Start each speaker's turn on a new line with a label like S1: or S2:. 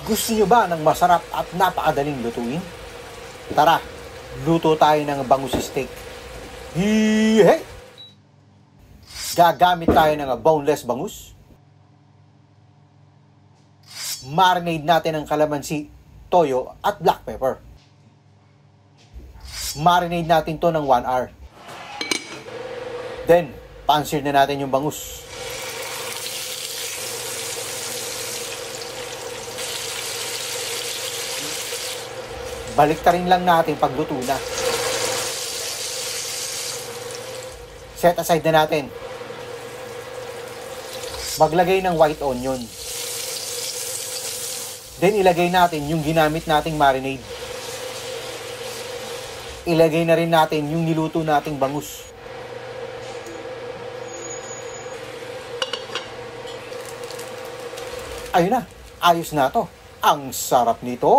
S1: Gusto nyo ba ng masarap at napakadaling lutuin? Tara, luto tayo ng bangus steak. Hey! Gagamit tayo ng boneless bangus. Marinate natin ang kalamansi, toyo at black pepper. Marinate natin to ng 1 hour. Then, pan-sear na natin yung bangus. Balik ta rin lang natin pagluto na. Set aside na natin. Maglagay ng white onion. Then ilagay natin yung ginamit nating marinade. Ilagay na rin natin yung niluto nating bangus. Ayun na, ayos na to. Ang sarap nito!